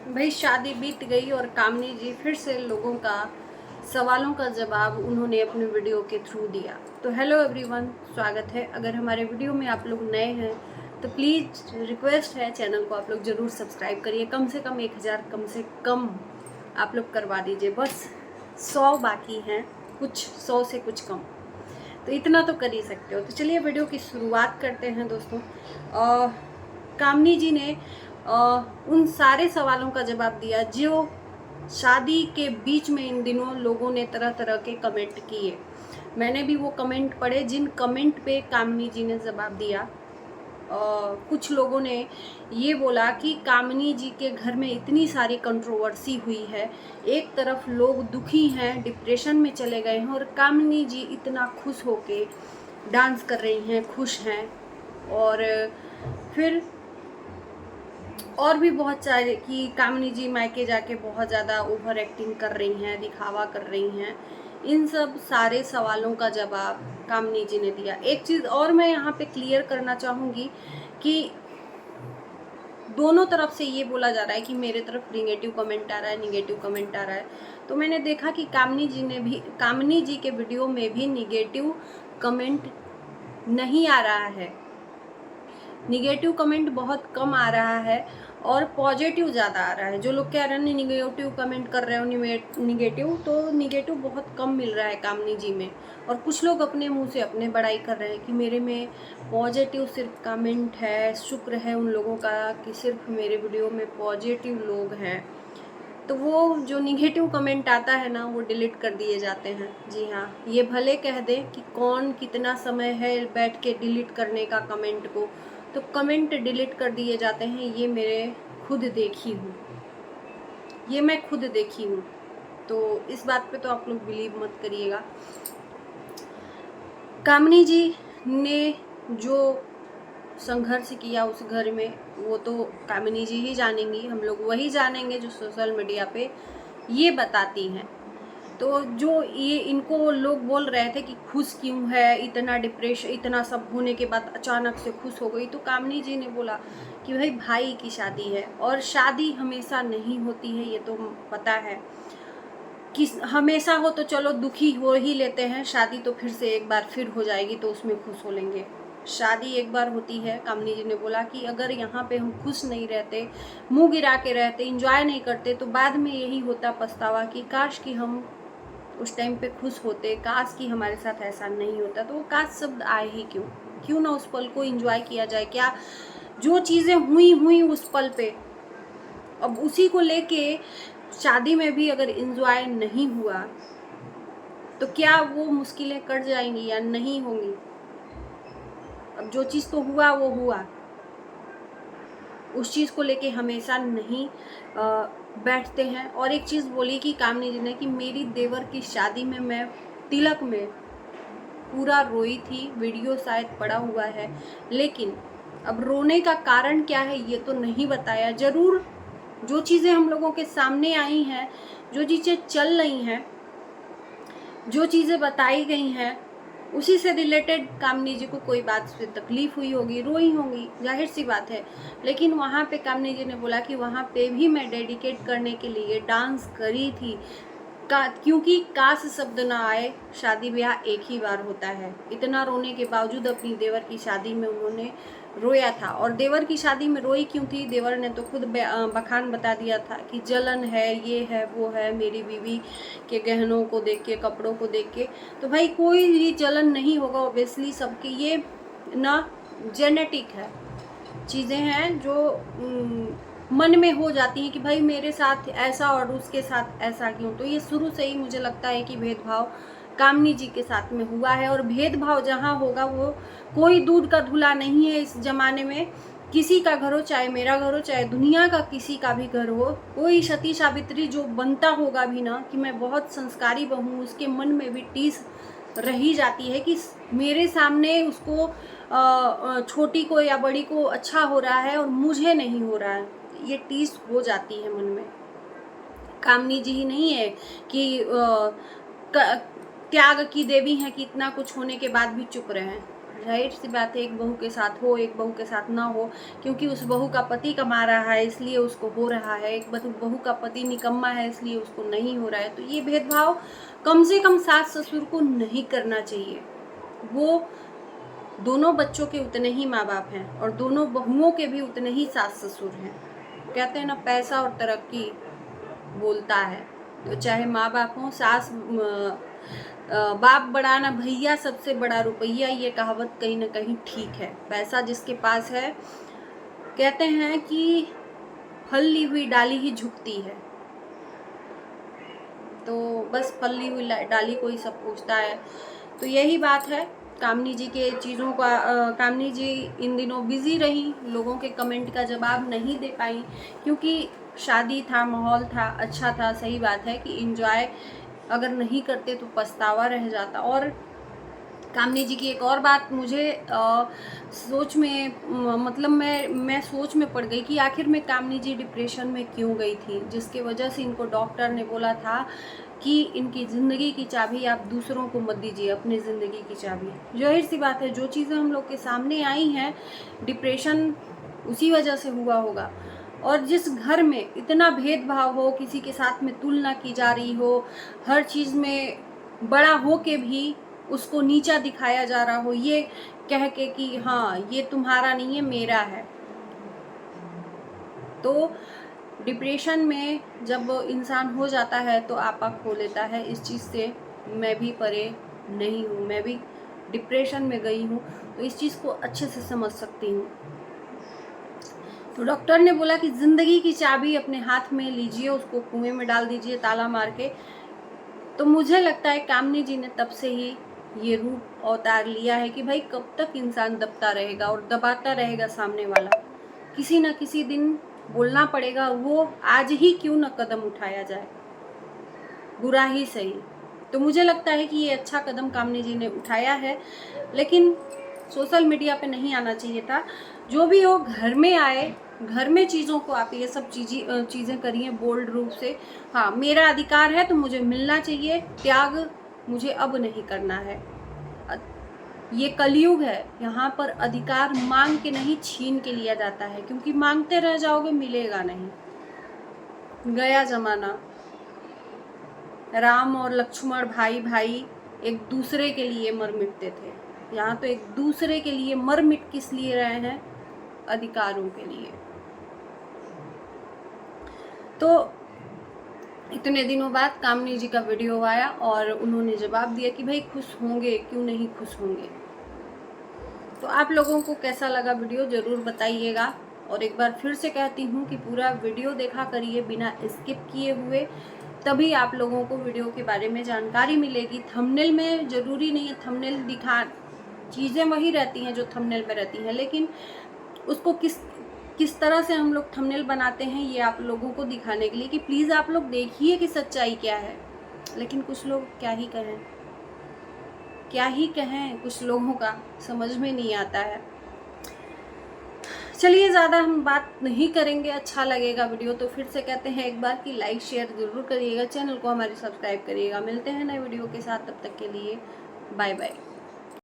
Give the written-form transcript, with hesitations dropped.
भाई शादी बीत गई और कामनी जी फिर से लोगों का सवालों का जवाब उन्होंने अपने वीडियो के थ्रू दिया। तो हेलो एवरीवन, स्वागत है। अगर हमारे वीडियो में आप लोग नए हैं तो प्लीज़ रिक्वेस्ट है, चैनल को आप लोग ज़रूर सब्सक्राइब करिए। कम से कम 1000 कम से कम आप लोग करवा दीजिए। बस 100 बाकी हैं, कुछ 100 से कुछ कम, तो इतना तो कर ही सकते हो। तो चलिए वीडियो की शुरुआत करते हैं दोस्तों। कामनी जी ने उन सारे सवालों का जवाब दिया जो शादी के बीच में इन दिनों लोगों ने तरह तरह के कमेंट किए। मैंने भी वो कमेंट पढ़े जिन कमेंट पे कामनी जी ने जवाब दिया। कुछ लोगों ने ये बोला कि कामनी जी के घर में इतनी सारी कंट्रोवर्सी हुई है, एक तरफ लोग दुखी हैं, डिप्रेशन में चले गए हैं, और कामनी जी इतना खुश होके डांस कर रही हैं, खुश हैं। और फिर और भी बहुत सारे कि कामनी जी मायके जाके बहुत ज़्यादा ओवर एक्टिंग कर रही हैं, दिखावा कर रही हैं। इन सब सारे सवालों का जवाब कामनी जी ने दिया। एक चीज़ और मैं यहाँ पे क्लियर करना चाहूँगी कि दोनों तरफ से ये बोला जा रहा है कि मेरे तरफ निगेटिव कमेंट आ रहा है, निगेटिव कमेंट आ रहा है। तो मैंने देखा कि कामनी जी के वीडियो में भी निगेटिव कमेंट नहीं आ रहा है, निगेटिव कमेंट बहुत कम आ रहा है और पॉजिटिव ज़्यादा आ रहा है। जो लोग कह रहे हैं निगेटिव कमेंट कर रहे हो निगेटिव, तो निगेटिव बहुत कम मिल रहा है कामनी जी में। और कुछ लोग अपने मुंह से अपने बड़ाई कर रहे हैं कि मेरे में पॉजिटिव सिर्फ कमेंट है। शुक्र है उन लोगों का कि सिर्फ मेरे वीडियो में पॉजिटिव लोग हैं। तो वो जो निगेटिव कमेंट आता है ना, वो डिलीट कर दिए जाते हैं। जी हाँ, ये भले कह दें कि कौन कितना समय है बैठ के डिलीट करने का कमेंट को, तो कमेंट डिलीट कर दिए जाते हैं। ये मेरे खुद देखी हूँ, ये मैं खुद देखी हूँ। तो इस बात पे तो आप लोग बिलीव मत करिएगा। कामनी जी ने जो संघर्ष किया उस घर में, वो तो कामिनी जी ही जानेंगी, हम लोग वही जानेंगे जो सोशल मीडिया पे ये बताती हैं। तो जो ये इनको लोग बोल रहे थे कि खुश क्यों है, इतना डिप्रेशन, इतना सब होने के बाद अचानक से खुश हो गई, तो कामिनी जी ने बोला कि भाई की शादी है और शादी हमेशा नहीं होती है, ये तो पता है कि हमेशा हो तो चलो दुखी हो ही लेते हैं, शादी तो फिर से एक बार फिर हो जाएगी तो उसमें खुश हो लेंगे। शादी एक बार होती है। कामनी जी ने बोला कि अगर यहाँ पे हम खुश नहीं रहते, मुंह गिरा के रहते, इंजॉय नहीं करते, तो बाद में यही होता पछतावा कि काश कि हम उस टाइम पे खुश होते, काश कि हमारे साथ ऐसा नहीं होता। तो वो काश शब्द आए ही क्यों ना उस पल को इंजॉय किया जाए। क्या जो चीज़ें हुई उस पल पे, अब उसी को लेके शादी में भी अगर इंजॉय नहीं हुआ तो क्या वो मुश्किलें कट जाएंगी या नहीं होंगी। अब जो चीज़ तो हुआ वो हुआ, उस चीज़ को लेके हमेशा नहीं बैठते हैं। और एक चीज़ बोली कि कामनी जी ने कि मेरी देवर की शादी में मैं तिलक में पूरा रोई थी, वीडियो शायद पड़ा हुआ है, लेकिन अब रोने का कारण क्या है ये तो नहीं बताया। ज़रूर जो चीज़ें हम लोगों के सामने आई हैं, जो चीज़ें चल रही हैं, जो चीज़ें बताई गई हैं, उसी से रिलेटेड कामनी जी को कोई बात से तकलीफ हुई होगी, रोई होंगी, जाहिर सी बात है। लेकिन वहाँ पे कामनी जी ने बोला कि वहाँ पे भी मैं डेडिकेट करने के लिए डांस करी थी, क्योंकि काश शब्द ना आए, शादी ब्याह एक ही बार होता है। इतना रोने के बावजूद अपनी देवर की शादी में उन्होंने रोया था। और देवर की शादी में रोई क्यों थी, देवर ने तो खुद बखान बता दिया था कि जलन है, ये है, वो है, मेरी बीवी के गहनों को देख के, कपड़ों को देख के। तो भाई कोई भी जलन नहीं होगा ऑब्वियसली, सबके ये ना जेनेटिक है, चीज़ें हैं जो मन में हो जाती हैं कि भाई मेरे साथ ऐसा और उसके साथ ऐसा क्यों। तो ये शुरू से ही मुझे लगता है कि भेदभाव कामनी जी के साथ में हुआ है। और भेदभाव जहाँ होगा वो कोई दूध का धुला नहीं है इस जमाने में। किसी का घर हो, चाहे मेरा घर हो, चाहे दुनिया का किसी का भी घर हो, कोई सती सावित्री जो बनता होगा भी ना कि मैं बहुत संस्कारी बहू, उसके मन में भी टीस रही जाती है कि मेरे सामने उसको छोटी को या बड़ी को अच्छा हो रहा है और मुझे नहीं हो रहा है, ये टीस हो जाती है मन में। कामनी जी ही नहीं है कि त्याग की देवी हैं कि इतना कुछ होने के बाद भी चुप रहे हैं। जाहिर सी बात है, एक बहू के साथ हो, एक बहू के साथ ना हो, क्योंकि उस बहू का पति कमा रहा है इसलिए उसको हो रहा है, एक बहू का पति निकम्मा है इसलिए उसको नहीं हो रहा है। तो ये भेदभाव कम से कम सास ससुर को नहीं करना चाहिए। वो दोनों बच्चों के उतने ही माँ बाप हैं और दोनों बहुओं के भी उतने ही सास ससुर हैं। कहते हैं ना, पैसा और तरक्की बोलता है। तो चाहे माँ बाप हो, सास बाप बड़ा ना भैया, सबसे बड़ा रुपया, ये कहावत कहीं ना कहीं ठीक है। पैसा जिसके पास है, कहते हैं कि फली हुई डाली ही झुकती है। तो बस फली हुई डाली को ही सब पूछता है। तो यही बात है कामनी जी के चीज़ों का। कामनी जी इन दिनों बिजी रही, लोगों के कमेंट का जवाब नहीं दे पाई, क्योंकि शादी था, माहौल था, अच्छा था। सही बात है कि एंजॉय अगर नहीं करते तो पछतावा रह जाता। और कामनी जी की एक और बात मुझे सोच में मतलब मैं सोच में पड़ गई कि आखिर में कामनी जी डिप्रेशन में क्यों गई थी, जिसके वजह से इनको डॉक्टर ने बोला था कि इनकी ज़िंदगी की चाबी आप दूसरों को मत दीजिए, अपनी ज़िंदगी की चाबी। जाहिर सी बात है, जो चीज़ें हम लोग के सामने आई हैं, डिप्रेशन उसी वजह से हुआ होगा। और जिस घर में इतना भेदभाव हो, किसी के साथ में तुलना की जा रही हो, हर चीज़ में बड़ा हो के भी उसको नीचा दिखाया जा रहा हो, ये कह के कि हाँ ये तुम्हारा नहीं है, मेरा है। तो डिप्रेशन में जब इंसान हो जाता है तो आपा खो लेता है। इस चीज़ से मैं भी परे नहीं हूँ, मैं भी डिप्रेशन में गई हूँ, तो इस चीज़ को अच्छे से समझ सकती हूँ। तो डॉक्टर ने बोला कि ज़िंदगी की चाबी अपने हाथ में लीजिए, उसको कुएं में डाल दीजिए ताला मार के। तो मुझे लगता है कामनी जी ने तब से ही ये रूप अवतार लिया है कि भाई कब तक इंसान दबता रहेगा और दबाता रहेगा सामने वाला। किसी न किसी दिन बोलना पड़ेगा, वो आज ही क्यों न कदम उठाया जाए, बुरा ही सही। तो मुझे लगता है कि ये अच्छा कदम कामनी जी ने उठाया है, लेकिन सोशल मीडिया पे नहीं आना चाहिए था। जो भी हो, घर में आए, घर में चीज़ों को आप ये सब चीज़ें करिए बोल्ड रूप से। हाँ, मेरा अधिकार है तो मुझे मिलना चाहिए, त्याग मुझे अब नहीं करना है। ये कलयुग है, यहाँ पर अधिकार मांग के नहीं छीन के लिया जाता है, क्योंकि मांगते रह जाओगे मिलेगा नहीं। गया जमाना, राम और लक्ष्मण भाई भाई एक दूसरे के लिए मर मिटते थे। यहाँ तो एक दूसरे के लिए मर मिट किस लिए रहे हैं? अधिकारों के लिए। तो इतने दिनों बाद कामनी जी का वीडियो आया और उन्होंने जवाब दिया कि भाई खुश होंगे, क्यों नहीं खुश होंगे। तो आप लोगों को कैसा लगा वीडियो ज़रूर बताइएगा। और एक बार फिर से कहती हूँ कि पूरा वीडियो देखा करिए बिना स्किप किए हुए, तभी आप लोगों को वीडियो के बारे में जानकारी मिलेगी। थंबनेल में ज़रूरी नहीं है, थंबनेल दिखा चीज़ें वही रहती हैं जो थंबनेल में रहती हैं, लेकिन उसको किस तरह से हम लोग थंबनेल बनाते हैं ये आप लोगों को दिखाने के लिए कि प्लीज़ आप लोग देखिए कि सच्चाई क्या है। लेकिन कुछ लोग क्या ही कहें, कुछ लोगों का समझ में नहीं आता है। चलिए, ज़्यादा हम बात नहीं करेंगे। अच्छा लगेगा वीडियो तो फिर से कहते हैं एक बार कि लाइक शेयर ज़रूर करिएगा, चैनल को हमारे सब्सक्राइब करिएगा। मिलते हैं नए वीडियो के साथ, तब तक के लिए बाय बाय।